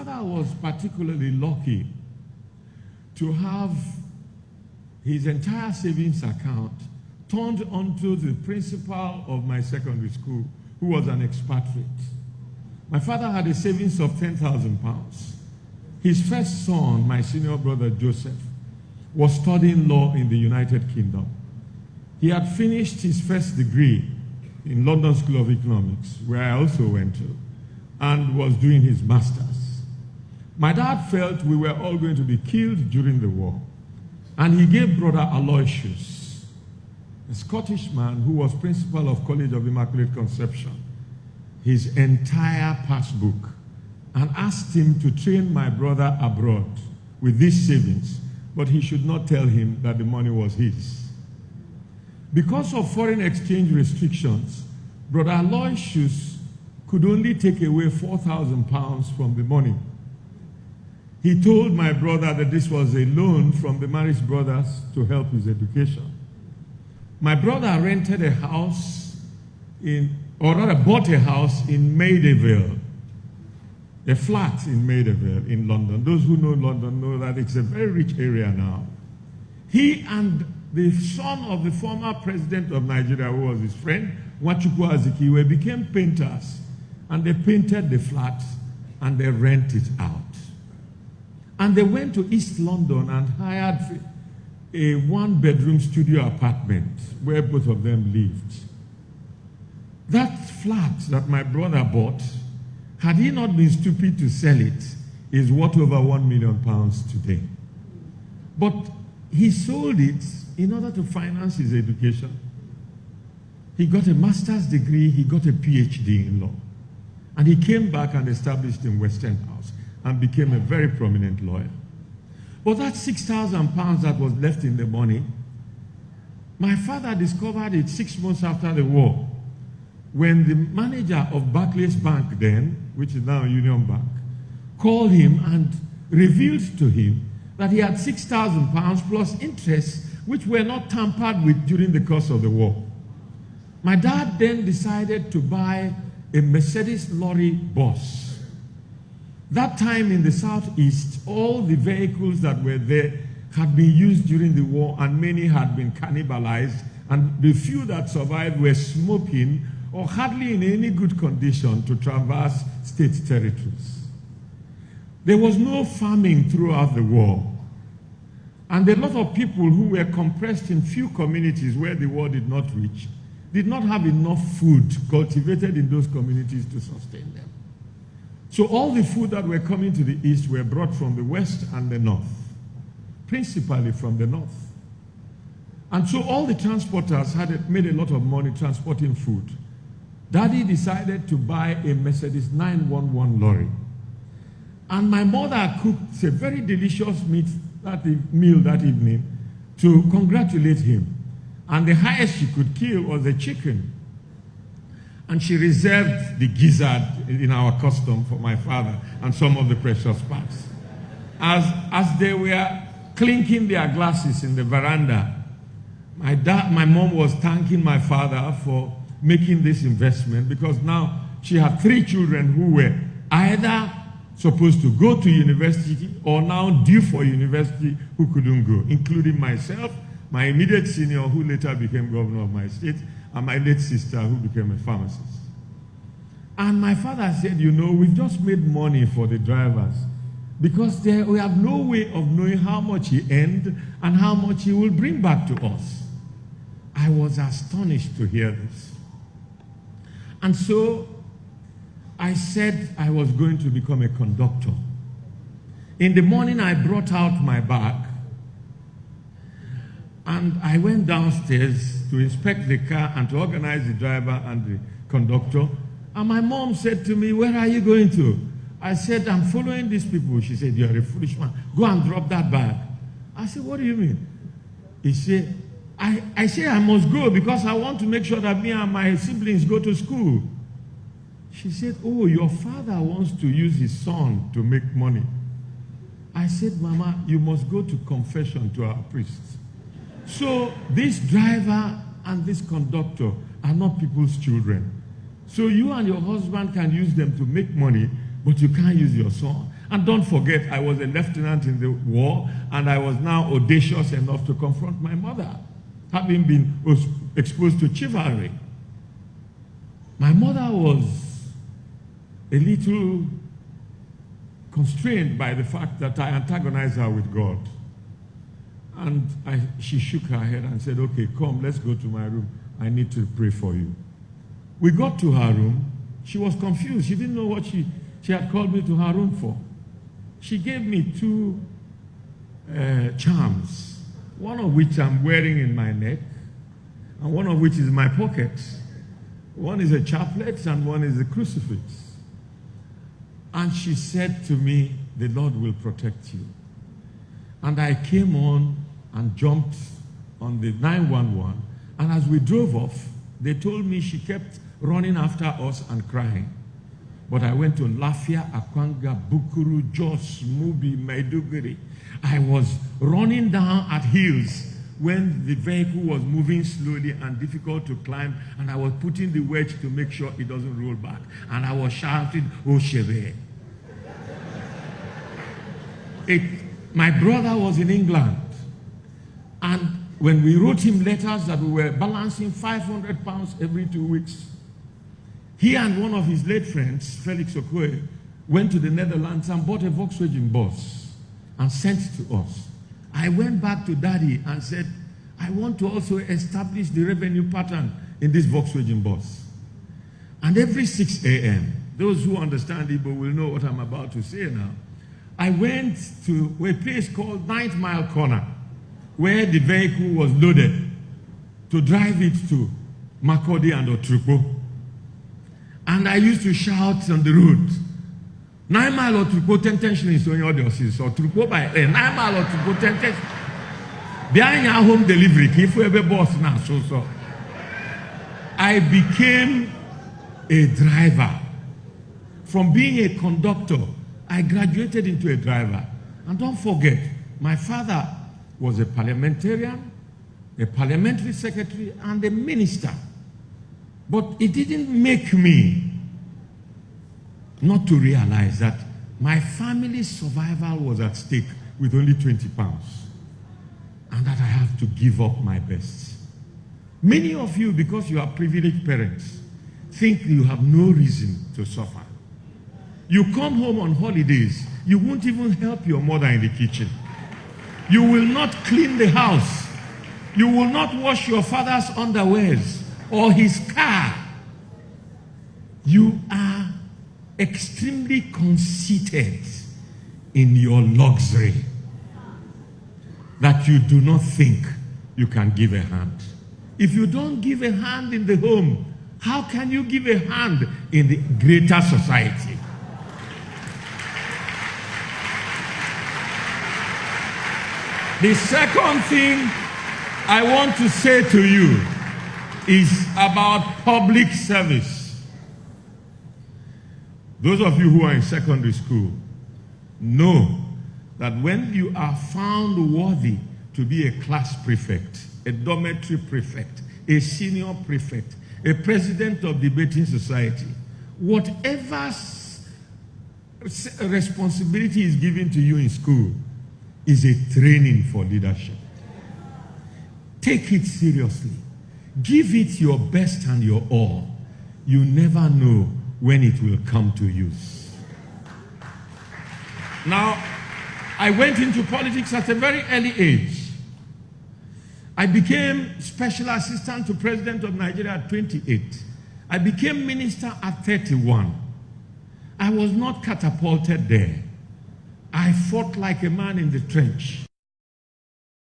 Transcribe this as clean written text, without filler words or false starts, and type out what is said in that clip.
father was particularly lucky to have his entire savings account turned onto the principal of my secondary school, who was an expatriate. My father had a savings of 10,000 pounds. His first son, my senior brother Joseph, was studying law in the United Kingdom. He had finished his first degree in London School of Economics, where I also went to, and was doing his master's. My dad felt we were all going to be killed during the war, and he gave Brother Aloysius, a Scottish man who was principal of College of Immaculate Conception, his entire passbook, and asked him to train my brother abroad with these savings, but he should not tell him that the money was his. Because of foreign exchange restrictions, Brother Aloysius could only take away 4,000 pounds from the money. He told my brother that this was a loan from the Marist brothers to help his education. My brother rented a house bought a house in Maidavale, a flat in Maidavale in London. Those who know London know that it's a very rich area now. He and the son of the former president of Nigeria, who was his friend, Nwachukwu Azikiwe, became painters, and they painted the flat and they rent it out. And they went to East London and hired a one-bedroom studio apartment where both of them lived. That flat that my brother bought, had he not been stupid to sell it, is worth over £1 million today. But he sold it in order to finance his education. He got a master's degree, he got a PhD in law. And he came back and established in Western House and became a very prominent lawyer. But that £6,000 that was left in the money, my father discovered it 6 months after the war, when the manager of Barclays Bank then, which is now Union Bank, called him and revealed to him that he had £6,000 plus interest, which were not tampered with during the course of the war. My dad then decided to buy a Mercedes lorry bus. That time in the southeast, all the vehicles that were there had been used during the war, and many had been cannibalized, and the few that survived were smoking or hardly in any good condition to traverse state territories. There was no farming throughout the war. And a lot of people who were compressed in few communities where the war did not reach, did not have enough food cultivated in those communities to sustain them. So all the food that were coming to the east were brought from the west and the north, principally from the north. And so all the transporters had made a lot of money transporting food. Daddy decided to buy a Mercedes 911 lorry. And my mother cooked a very delicious meal that evening to congratulate him. And the highest she could kill was a chicken. And she reserved the gizzard in our custom for my father and some of the precious parts. As they were clinking their glasses in the veranda, my mom was thanking my father for making this investment, because now she had 3 children who were either supposed to go to university or now due for university who couldn't go, including myself, my immediate senior who later became governor of my state, and my late sister who became a pharmacist. And my father said, you know, we've just made money for the drivers because we have no way of knowing how much he earned and how much he will bring back to us. I was astonished to hear this. And so I said I was going to become a conductor. In the morning, I brought out my bag and I went downstairs to inspect the car and to organize the driver and the conductor. And my mom said to me, where are you going to? I said, I'm following these people. She said, you're a foolish man. Go and drop that bag. I said, what do you mean? He said, I say I must go because I want to make sure that me and my siblings go to school. She said, oh, your father wants to use his son to make money. I said, Mama, you must go to confession to our priests. So this driver and this conductor are not people's children. So you and your husband can use them to make money, but you can't use your son. And don't forget, I was a lieutenant in the war, and I was now audacious enough to confront my mother, having been exposed to chivalry. My mother was a little constrained by the fact that I antagonized her with God. And she shook her head and said, okay, come, let's go to my room. I need to pray for you. We got to her room. She was confused. She didn't know what she had called me to her room for. She gave me two charms, one of which I'm wearing in my neck, and one of which is in my pocket. One is a chaplet and one is a crucifix. And she said to me, the Lord will protect you. And I came on and jumped on the 911. And as we drove off, they told me she kept running after us and crying. But I went to Lafia, Akwanga, Bukuru, Jos, Mubi, Maiduguri. I was running down at hills when the vehicle was moving slowly and difficult to climb, and I was putting the wedge to make sure it doesn't roll back. And I was shouting, "Oh, Shebe." My brother was in England, and when we wrote him letters that we were balancing 500 pounds every 2 weeks, he and one of his late friends, Felix Okoye, went to the Netherlands and bought a Volkswagen bus and sent it to us. I went back to Daddy and said, I want to also establish the revenue pattern in this Volkswagen bus. And every 6 a.m., those who understand Igbo will know what I'm about to say now, I went to a place called 9th Mile Corner, where the vehicle was loaded, to drive it to Makurdi and Otrukpo. And I used to shout on the road, 9 Mile Otrukpo, 10 shillings on your doses, or Otrukpo by 9 Mile Otrukpo, 10. Behind your home delivery, if we ever boss now, so. I became a driver. From being a conductor, I graduated into a driver. And don't forget, my father was a parliamentarian, a parliamentary secretary, and a minister. But it didn't make me not to realize that my family's survival was at stake with only 20 pounds. And that I have to give up my best. Many of you, because you are privileged parents, think you have no reason to suffer. You come home on holidays, you won't even help your mother in the kitchen. You will not clean the house. You will not wash your father's underwears or his car. You are extremely conceited in your luxury that you do not think you can give a hand. If you don't give a hand in the home, how can you give a hand in the greater society? The second thing I want to say to you is about public service. Those of you who are in secondary school know that when you are found worthy to be a class prefect, a dormitory prefect, a senior prefect, a president of debating society, whatever responsibility is given to you in school is a training for leadership. Take it seriously. Give it your best and your all. You never know when it will come to use. Now, I went into politics at a very early age. I became special assistant to President of Nigeria at 28. I became minister at 31. I was not catapulted there. I fought like a man in the trench.